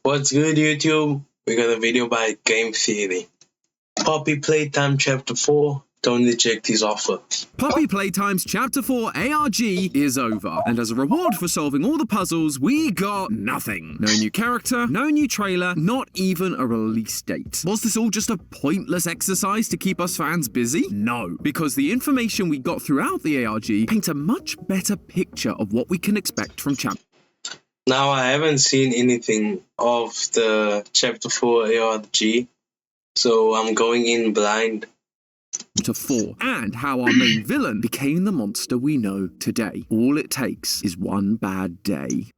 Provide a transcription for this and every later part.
What's good, YouTube? We got a video by Game Theory. Poppy Playtime Chapter 4. Don't reject his offer. Poppy Playtime's Chapter 4 ARG is over, and as a reward for solving all the puzzles, we got nothing. No new character, no new trailer, not even a release date. Was this all just a pointless exercise to keep us fans busy? No, because the information we got throughout the ARG paints a much better picture of what we can expect from Chapter. Now, I haven't seen anything of the Chapter 4 ARG, so I'm going in blind. To 4, and how our main villain became the monster we know today. All it takes is one bad day.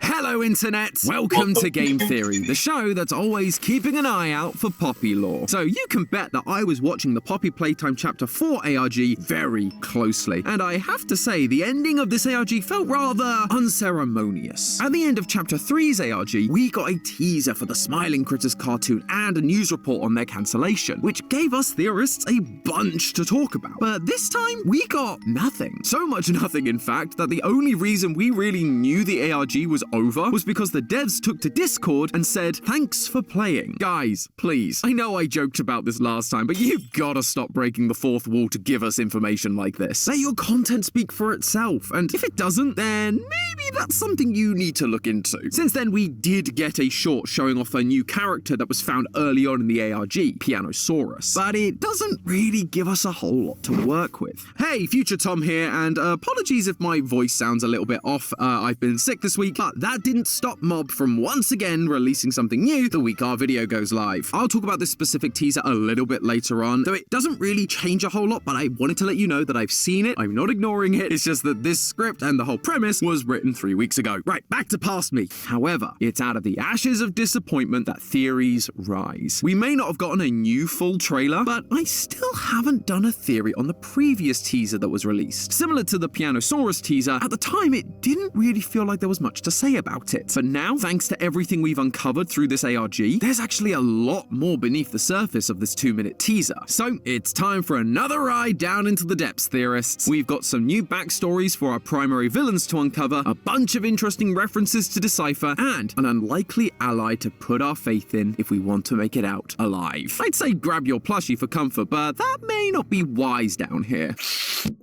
Hello, Internet! Welcome to Game Theory, the show that's always keeping an eye out for Poppy lore. So you can bet that I was watching the Poppy Playtime Chapter 4 ARG very closely, and I have to say the ending of this ARG felt rather unceremonious. At the end of Chapter 3's ARG, we got a teaser for the Smiling Critters cartoon and a news report on their cancellation, which gave us theorists a bunch to talk about. But this time, we got nothing. So much nothing, in fact, that the only reason we really knew the ARG was over was because the devs took to Discord and said, "Thanks for playing." Guys, please, I know I joked about this last time, but you gotta stop breaking the fourth wall to give us information like this. Let your content speak for itself, and if it doesn't, then maybe that's something you need to look into. Since then, we did get a short showing off a new character that was found early on in the ARG, Pianosaurus, but it doesn't really give us a whole lot to work with. Hey, Future Tom here, and apologies if my voice sounds a little bit off. I've been sick this week, but that didn't stop Mob from once again releasing something new the week our video goes live. I'll talk about this specific teaser a little bit later on, though it doesn't really change a whole lot, but I wanted to let you know that I've seen it. I'm not ignoring it. It's just that this script and the whole premise was written 3 weeks ago. Right, back to past me. However, it's out of the ashes of disappointment that theories rise. We may not have gotten a new full trailer, but I still haven't done a theory on the previous teaser that was released. Similar to the Pianosaurus teaser, at the time it didn't really feel like there was much to say about it. But now, thanks to everything we've uncovered through this ARG, there's actually a lot more beneath the surface of this 2-minute teaser. So it's time for another ride down into the depths, theorists. We've got some new backstories for our primary villains to uncover, a bunch of interesting references to decipher, and an unlikely ally to put our faith in if we want to make it out alive. I'd say grab your plushie for comfort, but that may not be wise down here.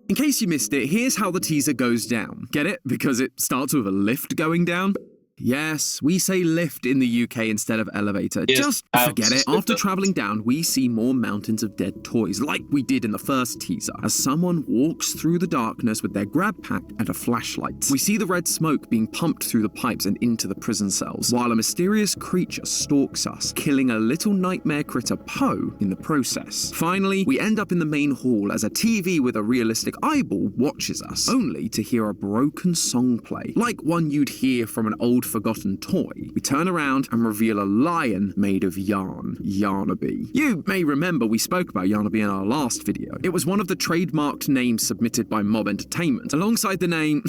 In case you missed it, here's how the teaser goes down. Get it? Because it starts with a lift going down? Yes, we say lift in the UK instead of elevator. Yes, just forget it. After traveling down, we see more mountains of dead toys, like we did in the first teaser, as someone walks through the darkness with their grab pack and a flashlight. We see the red smoke being pumped through the pipes and into the prison cells, while a mysterious creature stalks us, killing a little nightmare critter Poe in the process. Finally, we end up in the main hall as a TV with a realistic eyeball watches us, only to hear a broken song play, like one you'd hear from an old forgotten toy. We turn around and reveal a lion made of yarn, Yarnaby. You may remember we spoke about Yarnaby in our last video. It was one of the trademarked names submitted by Mob Entertainment, alongside the name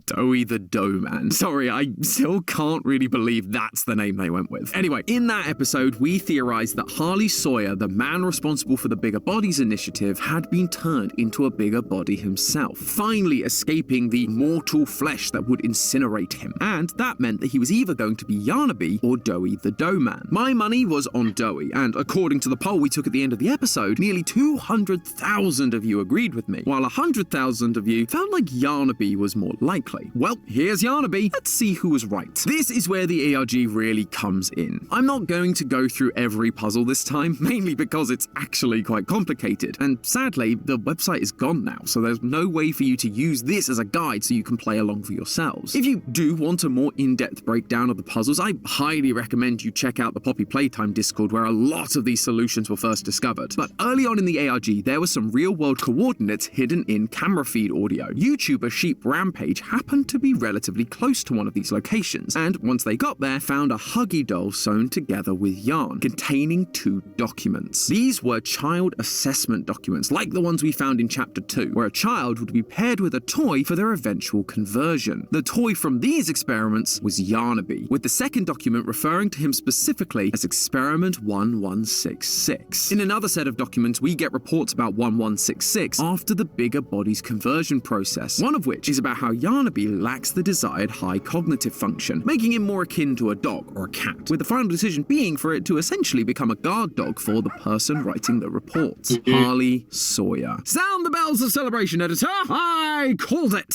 Doughy the Doughman. Sorry, I still can't really believe that's the name they went with. Anyway, in that episode, we theorized that Harley Sawyer, the man responsible for the Bigger Bodies initiative, had been turned into a bigger body himself, finally escaping the mortal flesh that would incinerate him. And that meant that he was either going to be Yarnaby or Doughy the Doughman. My money was on Doughy, and according to the poll we took at the end of the episode, nearly 200,000 of you agreed with me, while 100,000 of you felt like Yarnaby was more likely. Well, here's Yarnaby. Let's see who was right. This is where the ARG really comes in. I'm not going to go through every puzzle this time, mainly because it's actually quite complicated, and sadly, the website is gone now, so there's no way for you to use this as a guide so you can play along for yourselves. If you do want a more in-depth breakdown of the puzzles, I highly recommend you check out the Poppy Playtime Discord, where a lot of these solutions were first discovered. But early on in the ARG, there were some real-world coordinates hidden in camera feed audio. YouTuber Sheep Rampage happened to be relatively close to one of these locations, and once they got there, found a Huggy doll sewn together with yarn, containing 2 documents. These were child assessment documents, like the ones we found in Chapter 2, where a child would be paired with a toy for their eventual conversion. The toy from these experiments was Yarnaby, with the second document referring to him specifically as Experiment 1166. In another set of documents, we get reports about 1166 after the Bigger Bodies conversion process, one of which is about how Yarnaby Yarnaby lacks the desired high cognitive function, making him more akin to a dog or a cat, with the final decision being for it to essentially become a guard dog for the person writing the reports. Harley Sawyer. Sound the bells of celebration, editor! I called it!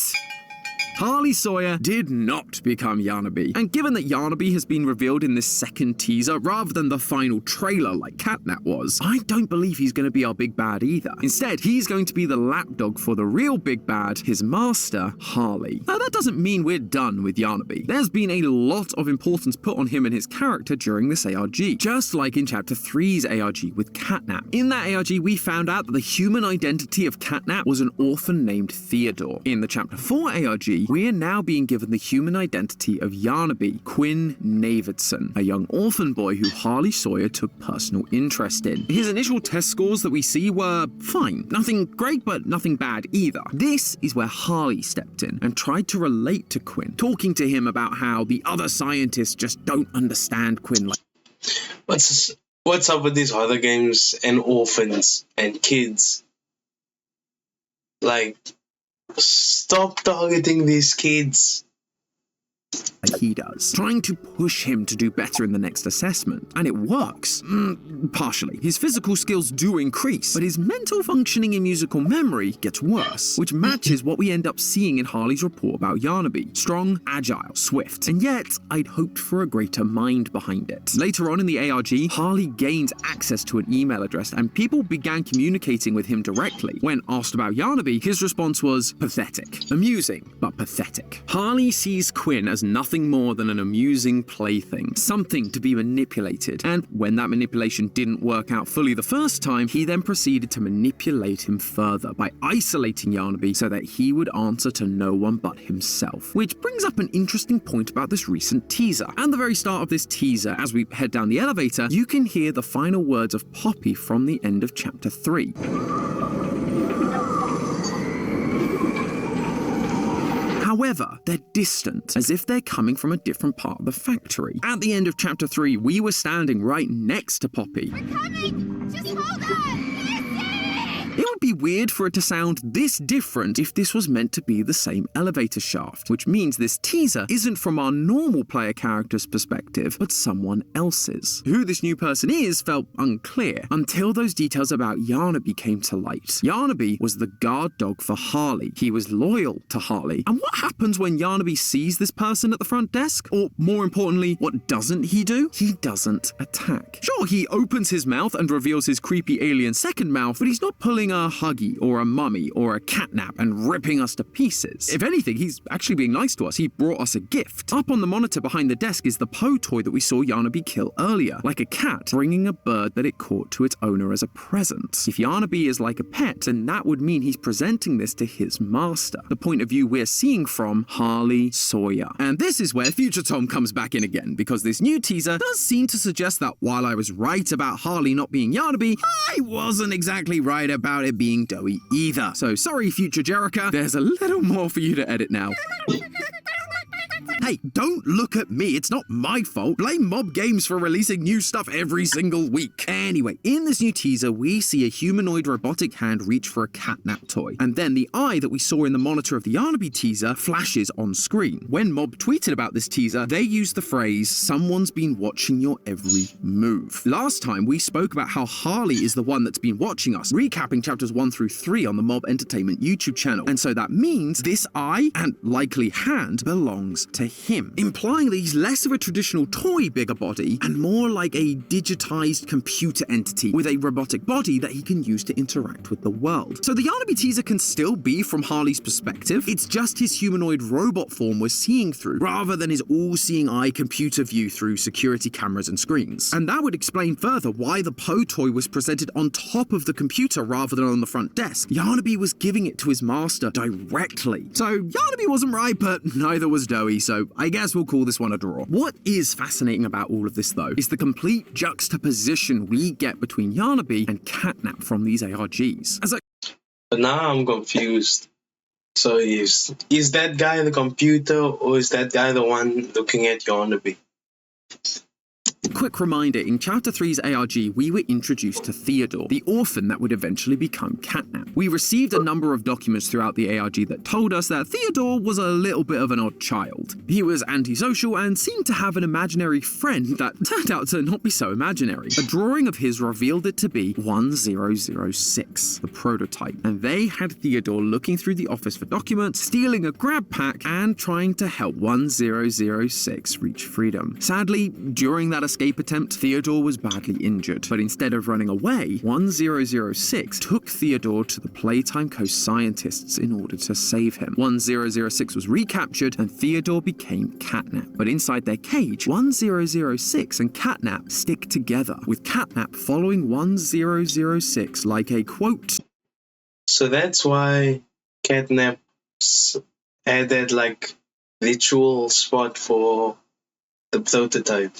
Harley Sawyer did not become Yarnaby, and given that Yarnaby has been revealed in this second teaser rather than the final trailer like Catnap was, I don't believe he's going to be our big bad either. Instead, he's going to be the lapdog for the real big bad, his master, Harley. Now that doesn't mean we're done with Yarnaby. There's been a lot of importance put on him and his character during this ARG, just like in Chapter 3's ARG with Catnap. In that ARG, we found out that the human identity of Catnap was an orphan named Theodore. In the Chapter 4 ARG, we are now being given the human identity of Yarnaby, Quinn Navidson, a young orphan boy who Harley Sawyer took personal interest in. His initial test scores that we see were fine. Nothing great, but nothing bad either. This is where Harley stepped in and tried to relate to Quinn, talking to him about how the other scientists just don't understand Quinn. What's up with these horror games and orphans and kids? Like, stop targeting these kids. He does, trying to push him to do better in the next assessment. And it works. Partially. His physical skills do increase, but his mental functioning and musical memory gets worse, which matches what we end up seeing in Harley's report about Yarnaby. Strong, agile, swift. And yet, I'd hoped for a greater mind behind it. Later on in the ARG, Harley gained access to an email address, and people began communicating with him directly. When asked about Yarnaby, his response was pathetic. Amusing, but pathetic. Harley sees Quinn as nothing more than an amusing plaything, something to be manipulated, and when that manipulation didn't work out fully the first time, he then proceeded to manipulate him further by isolating Yarnaby so that he would answer to no one but himself. Which brings up an interesting point about this recent teaser. At the very start of this teaser, as we head down the elevator, you can hear the final words of Poppy from the end of Chapter 3. However, they're distant, as if they're coming from a different part of the factory. At the end of Chapter 3, we were standing right next to Poppy. We're coming! Just hold on! It would be weird for it to sound this different if this was meant to be the same elevator shaft, which means this teaser isn't from our normal player character's perspective, but someone else's. Who this new person is felt unclear, until those details about Yarnaby came to light. Yarnaby was the guard dog for Harley. He was loyal to Harley. And what happens when Yarnaby sees this person at the front desk? Or more importantly, what doesn't he do? He doesn't attack. Sure, he opens his mouth and reveals his creepy alien second mouth, but he's not pulling a Huggy or a Mummy or a Catnap and ripping us to pieces. If anything, he's actually being nice to us. He brought us a gift. Up on the monitor behind the desk is the Poe toy that we saw Yarnaby kill earlier, like a cat bringing a bird that it caught to its owner as a present. If Yarnaby is like a pet, then that would mean he's presenting this to his master, the point of view we're seeing from Harley Sawyer. And this is where Future Tom comes back in again, because this new teaser does seem to suggest that while I was right about Harley not being Yarnaby, I wasn't exactly right about it being Doughy either. So sorry, Future Jerica, there's a little more for you to edit now. Hey, don't look at me. It's not my fault. Blame Mob Games for releasing new stuff every single week. Anyway, in this new teaser, we see a humanoid robotic hand reach for a Catnap toy. And then the eye that we saw in the monitor of the Yarnaby teaser flashes on screen. When Mob tweeted about this teaser, they used the phrase, "Someone's been watching your every move." Last time, we spoke about how Harley is the one that's been watching us, recapping chapters 1 through 3 on the Mob Entertainment YouTube channel. And so that means this eye, and likely hand, belongs to him, implying that he's less of a traditional toy bigger body and more like a digitized computer entity with a robotic body that he can use to interact with the world. So the Yarnaby teaser can still be from Harley's perspective. It's just his humanoid robot form we're seeing through, rather than his all-seeing eye computer view through security cameras and screens. And that would explain further why the Poe toy was presented on top of the computer rather than on the front desk. Yarnaby was giving it to his master directly. So Yarnaby wasn't right, but neither was Doughy, so I guess we'll call this one a draw. What is fascinating about all of this, though, is the complete juxtaposition we get between Yarnaby and Catnap from these ARGs. But now I'm confused. So is that guy the computer, or is that guy the one looking at Yarnaby? quick reminder, in Chapter 3's ARG, we were introduced to Theodore, the orphan that would eventually become Catnap. We received a number of documents throughout the ARG that told us that Theodore was a little bit of an odd child. He was antisocial and seemed to have an imaginary friend that turned out to not be so imaginary. A drawing of his revealed it to be 1006, the prototype, and they had Theodore looking through the office for documents, stealing a grab pack, and trying to help 1006 reach freedom. Sadly, during that escape attempt, Theodore was badly injured, but instead of running away, 1006 took Theodore to the Playtime Co. scientists in order to save him. 1006 was recaptured and Theodore became Catnap. But inside their cage, 1006 and Catnap stick together, with Catnap following 1006 like a quote. So that's why Catnap's added like ritual spot for the prototype.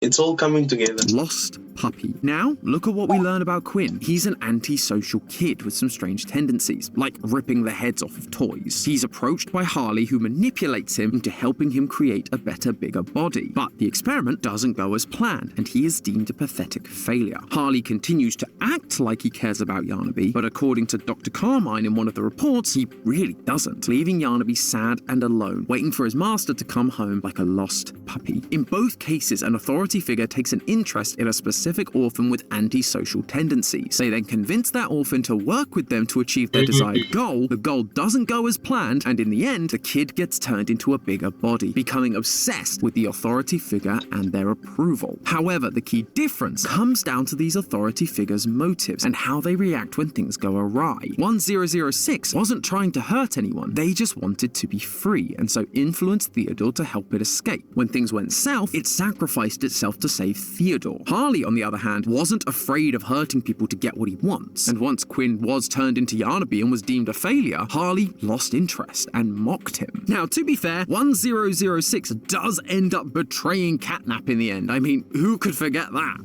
It's all coming together. Lost puppy. Now, look at what we learn about Quinn. He's an antisocial kid with some strange tendencies, like ripping the heads off of toys. He's approached by Harley, who manipulates him into helping him create a better, bigger body. But the experiment doesn't go as planned, and he is deemed a pathetic failure. Harley continues to act like he cares about Yarnaby, but according to Dr. Carmine in one of the reports, he really doesn't, leaving Yarnaby sad and alone, waiting for his master to come home like a lost puppy. In both cases, an authority figure takes an interest in a specific orphan with antisocial tendencies. They then convince that orphan to work with them to achieve their desired goal. The goal doesn't go as planned, and in the end, the kid gets turned into a bigger body, becoming obsessed with the authority figure and their approval. However, the key difference comes down to these authority figures' motives and how they react when things go awry. 1006 wasn't trying to hurt anyone, they just wanted to be free, and so influenced Theodore to help it escape. When things went south, it sacrificed itself to save Theodore. Harley, on the other hand, wasn't afraid of hurting people to get what he wants. And once Quinn was turned into Yarnaby and was deemed a failure, Harley lost interest and mocked him. Now, to be fair, 1006 does end up betraying Catnap in the end. I mean, who could forget that?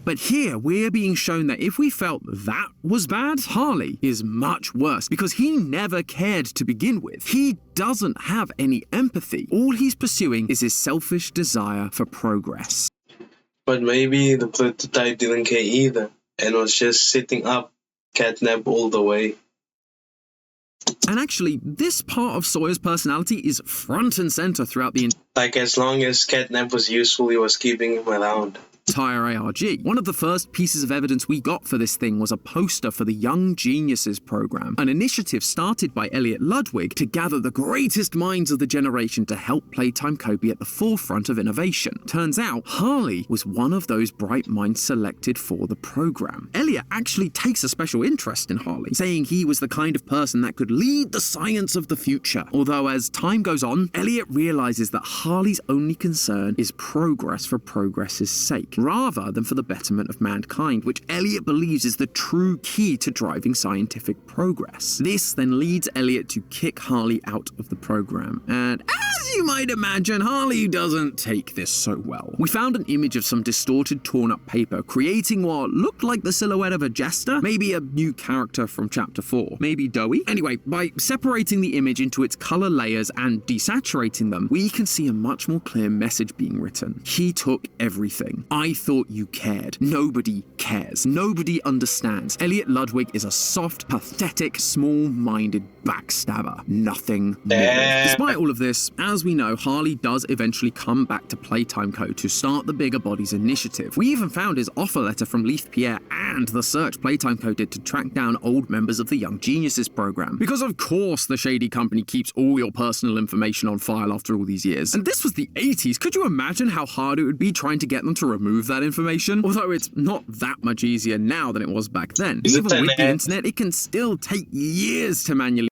But here, we're being shown that if we felt that was bad, Harley is much worse, because he never cared to begin with. He doesn't have any empathy. All he's pursuing is his selfish desire for progress. But maybe the prototype didn't care either, and was just sitting up Catnap all the way. And actually, this part of Sawyer's personality is front and center throughout the Like, as long as Catnap was useful, he was keeping him around. entire ARG. One of the first pieces of evidence we got for this thing was a poster for the Young Geniuses program, an initiative started by Elliot Ludwig to gather the greatest minds of the generation to help Playtime Co. be at the forefront of innovation. Turns out, Harley was one of those bright minds selected for the program. Elliot actually takes a special interest in Harley, saying he was the kind of person that could lead the science of the future. Although as time goes on, Elliot realizes that Harley's only concern is progress for progress's sake, rather than for the betterment of mankind, which Elliot believes is the true key to driving scientific progress. This then leads Elliot to kick Harley out of the program, and as you might imagine, Harley doesn't take this so well. We found an image of some distorted, torn-up paper, creating what looked like the silhouette of a jester, maybe a new character from Chapter 4, maybe Doughy. Anyway, by separating the image into its color layers and desaturating them, we can see a much more clear message being written. He took everything. I thought you cared. Nobody cares. Nobody understands. Elliot Ludwig is a soft, pathetic, small-minded backstabber. Nothing more. Despite all of this, as we know, Harley does eventually come back to Playtime Co. to start the Bigger Bodies initiative. We even found his offer letter from Leith Pierre and the search Playtime Co. did to track down old members of the Young Geniuses program. Because of course the shady company keeps all your personal information on file after all these years. And this was the 80s. Could you imagine how hard it would be trying to get them to remove that information? Although it's not that much easier now than it was back then. Even with the internet, it can still take years to manually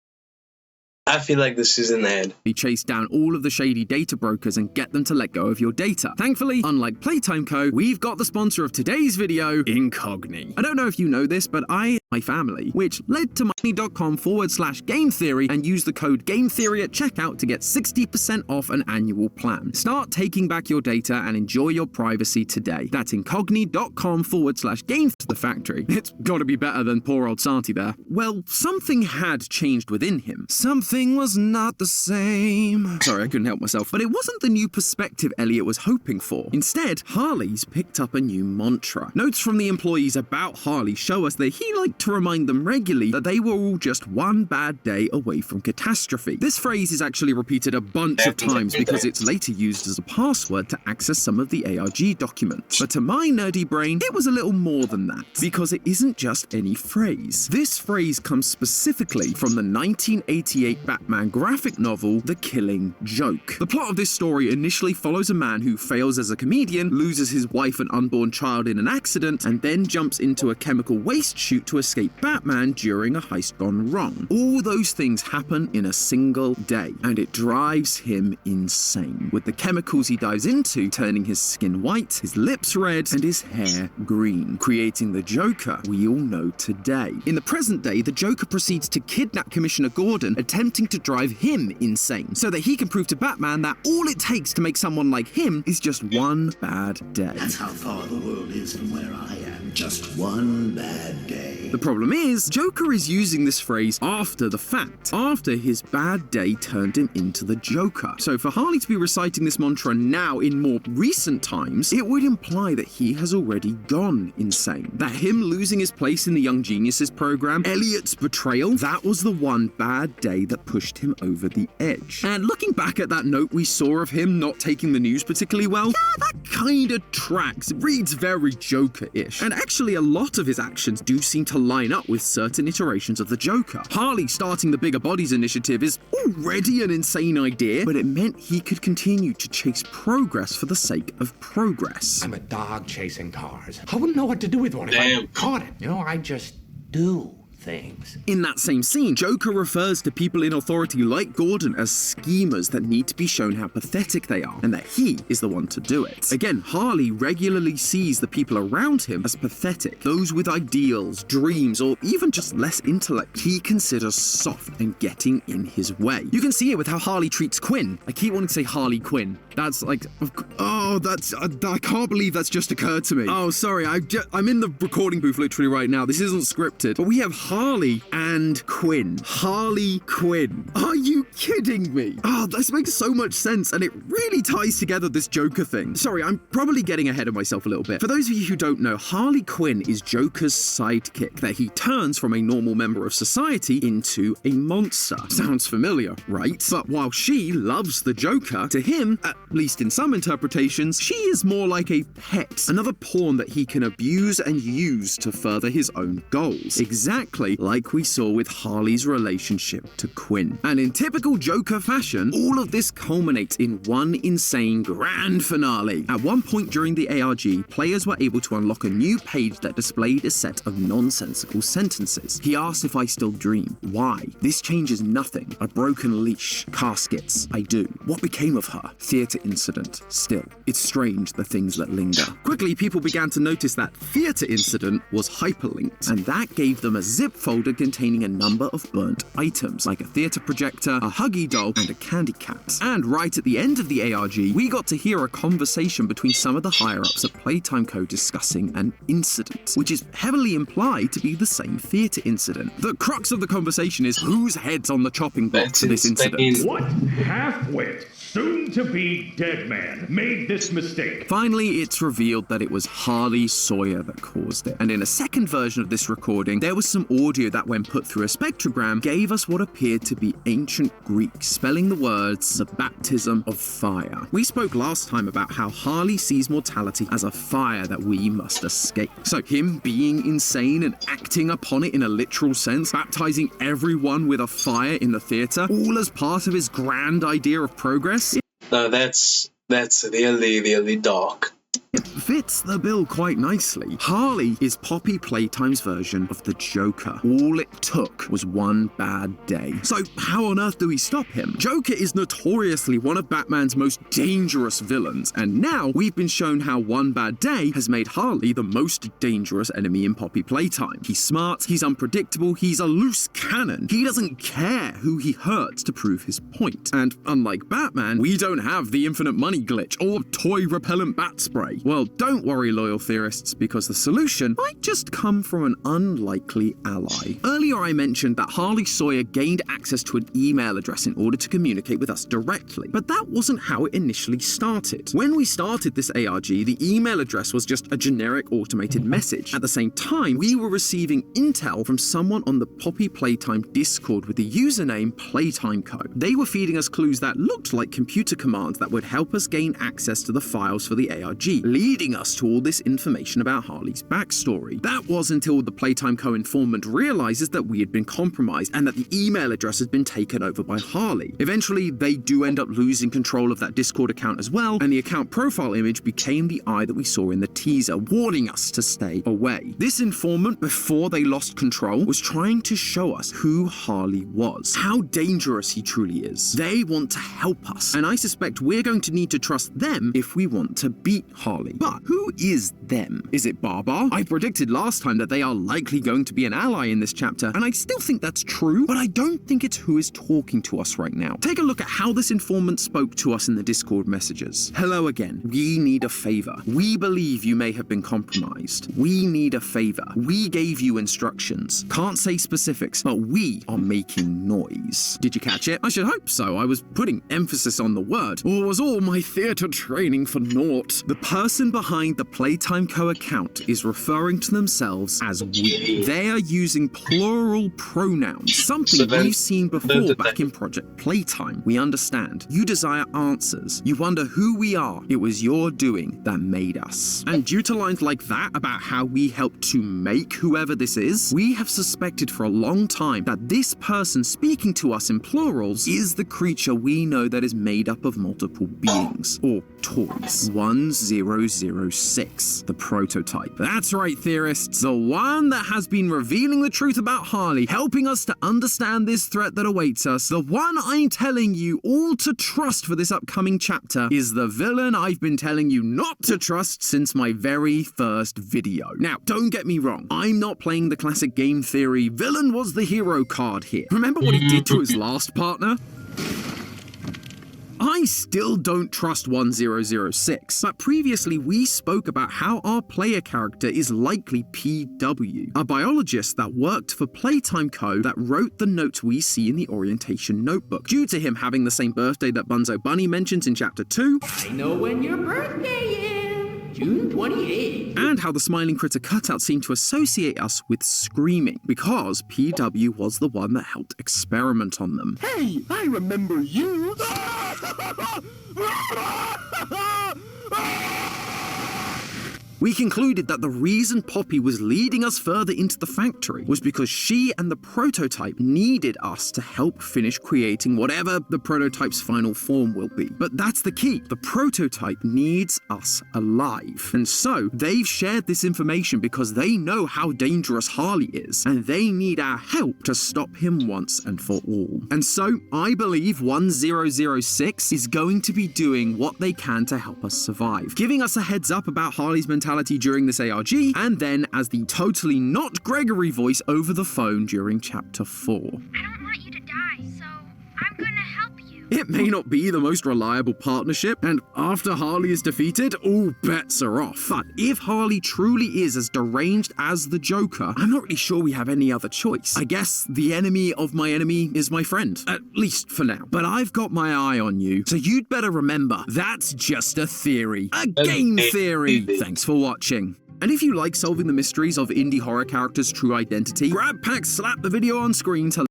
I feel like this is an ad. chase down all of the shady data brokers and get them to let go of your data. Thankfully, unlike Playtime Co., we've got the sponsor of today's video, Incogni. I don't know if you know this, but I my family, which led to money.com/game theory and use the code game theory at checkout to get 60% off an annual plan. Start taking back your data and enjoy your privacy today. That's incogni.com/game the factory. It's gotta be better than poor old Santi there. Well, something had changed within him. Something was not the same. Sorry, I couldn't help myself. But it wasn't the new perspective Elliot was hoping for. Instead, Harley's picked up a new mantra. Notes from the employees about Harley show us that he liked to remind them regularly that they were all just one bad day away from catastrophe. This phrase is actually repeated a bunch of times because it's later used as a password to access some of the ARG documents. But to my nerdy brain, it was a little more than that, because it isn't just any phrase. This phrase comes specifically from the 1988 Batman graphic novel, The Killing Joke. The plot of this story initially follows a man who fails as a comedian, loses his wife and unborn child in an accident, and then jumps into a chemical waste chute to escape Batman during a heist gone wrong. All those things happen in a single day, and it drives him insane, with the chemicals he dives into turning his skin white, his lips red, and his hair green, creating the Joker we all know today. In the present day, the Joker proceeds to kidnap Commissioner Gordon, attempting to drive him insane, so that he can prove to Batman that all it takes to make someone like him is just one bad day. That's how far the world is from where I am. Just one bad day. The problem is, Joker is using this phrase after the fact, after his bad day turned him into the Joker. So for Harley to be reciting this mantra now in more recent times, it would imply that he has already gone insane. That him losing his place in the Young Geniuses program, Elliot's betrayal, that was the one bad day that pushed him over the edge. And looking back at that note we saw of him not taking the news particularly well, yeah, that kinda tracks. It reads very Joker-ish. And actually a lot of his actions do seem to line up with certain iterations of the Joker. Harley starting the Bigger Bodies initiative is already an insane idea, but it meant he could continue to chase progress for the sake of progress. I'm a dog chasing cars. I wouldn't know what to do with one if I caught it. You know, I just do things. In that same scene, Joker refers to people in authority like Gordon as schemers that need to be shown how pathetic they are, and that he is the one to do it. Again, Harley regularly sees the people around him as pathetic, those with ideals, dreams, or even just less intellect he considers soft and getting in his way. You can see it with how Harley treats Quinn. I keep wanting to say Harley Quinn. That's like, I can't believe that's just occurred to me. Oh, sorry, I'm in the recording booth literally right now. This isn't scripted, but we have Harley and Quinn. Harley Quinn. Are you kidding me? Oh, this makes so much sense, and it really ties together this Joker thing. Sorry, I'm probably getting ahead of myself a little bit. For those of you who don't know, Harley Quinn is Joker's sidekick that he turns from a normal member of society into a monster. Sounds familiar, right? But while she loves the Joker, to him, at least in some interpretations, she is more like a pet, another pawn that he can abuse and use to further his own goals. Exactly like we saw with Harley's relationship to Quinn. And in typical Joker fashion, all of this culminates in one insane grand finale. At one point during the ARG, players were able to unlock a new page that displayed a set of nonsensical sentences. He asked if I still dream. Why? This changes nothing. A broken leash. Caskets. I do. What became of her? Theater incident. Still. It's strange the things that linger. Quickly, people began to notice that theater incident was hyperlinked, and that gave them a zip folder containing a number of burnt items, like a theater projector, a Huggy doll, and a candy cat. And right at the end of the ARG, we got to hear a conversation between some of the higher-ups at Playtime Co. discussing an incident, which is heavily implied to be the same theater incident. The crux of the conversation is whose head's on the chopping block for this incident. What half-wit, soon-to-be dead man made this mistake? Finally, it's revealed that it was Harley Sawyer that caused it. And in a second version of this recording, there was some audio that, when put through a spectrogram, gave us what appeared to be ancient Greek, spelling the words, the baptism of fire. We spoke last time about how Harley sees mortality as a fire that we must escape. So him being insane and acting upon it in a literal sense, baptizing everyone with a fire in the theater, all as part of his grand idea of progress. No, that's really, really dark. fits the bill quite nicely. Harley is Poppy Playtime's version of the Joker. All it took was one bad day. So how on earth do we stop him? Joker is notoriously one of Batman's most dangerous villains, and now we've been shown how one bad day has made Harley the most dangerous enemy in Poppy Playtime. He's smart, he's unpredictable, he's a loose cannon. He doesn't care who he hurts to prove his point. And unlike Batman, we don't have the infinite money glitch or toy repellent bat spray. Well, don't worry, loyal theorists, because the solution might just come from an unlikely ally. Earlier I mentioned that Harley Sawyer gained access to an email address in order to communicate with us directly, but that wasn't how it initially started. When we started this ARG, the email address was just a generic automated message. At the same time, we were receiving intel from someone on the Poppy Playtime Discord with the username PlaytimeCo. They were feeding us clues that looked like computer commands that would help us gain access to the files for the ARG, leading us to all this information about Harley's backstory. That was until the PlaytimeCo informant realizes that we had been compromised and that the email address had been taken over by Harley. Eventually, they do end up losing control of that Discord account as well, and the account profile image became the eye that we saw in the teaser, warning us to stay away. This informant, before they lost control, was trying to show us who Harley was, how dangerous he truly is. They want to help us, and I suspect we're going to need to trust them if we want to beat Harley. But who is them? Is it Barbar? I predicted last time that they are likely going to be an ally in this chapter, and I still think that's true, but I don't think it's who is talking to us right now. Take a look at how this informant spoke to us in the Discord messages. Hello again. We need a favor. We believe you may have been compromised. We need a favor. We gave you instructions. Can't say specifics, but we are making noise. Did you catch it? I should hope so. I was putting emphasis on the word. Or was all my theater training for naught? The person behind the PlaytimeCo account is referring to themselves as we. They are using plural pronouns, something we've seen before back in Project Playtime. We understand. You desire answers. You wonder who we are. It was your doing that made us. And due to lines like that about how we helped to make whoever this is, we have suspected for a long time that this person speaking to us in plurals is the creature we know that is made up of multiple beings, or toys. 1006, the prototype. That's right, theorists. The one that has been revealing the truth about Harley, helping us to understand this threat that awaits us. The one I'm telling you all to trust for this upcoming chapter is the villain I've been telling you not to trust since my very first video. Now, don't get me wrong. I'm not playing the classic game theory villain was the hero card here. Remember what he did to his last partner? I still don't trust 1006, but previously we spoke about how our player character is likely PW, a biologist that worked for PlaytimeCo that wrote the notes we see in the orientation notebook. Due to him having the same birthday that Bunzo Bunny mentions in Chapter 2, I know when your birthday is. June 28th. And how the smiling critter cutout seemed to associate us with screaming, because PW was the one that helped experiment on them. Hey, I remember you! We concluded that the reason Poppy was leading us further into the factory was because she and the prototype needed us to help finish creating whatever the prototype's final form will be. But that's the key. The prototype needs us alive. And so they've shared this information because they know how dangerous Harley is, and they need our help to stop him once and for all. And so I believe 1006 is going to be doing what they can to help us survive, giving us a heads up about Harley's mentality during this ARG, and then as the totally not Gregory voice over the phone during Chapter 4. I don't want you to die, so I'm gonna help you. It may not be the most reliable partnership, and after Harley is defeated, all bets are off. But if Harley truly is as deranged as the Joker, I'm not really sure we have any other choice. I guess the enemy of my enemy is my friend, at least for now. But I've got my eye on you, so you'd better remember, that's just a theory. A game theory! Thanks for watching. And if you like solving the mysteries of indie horror characters' true identity, grab pack, slap the video on screen to...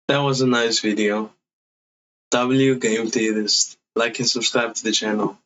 That was a nice video. W Game Theorist. Like and subscribe to the channel.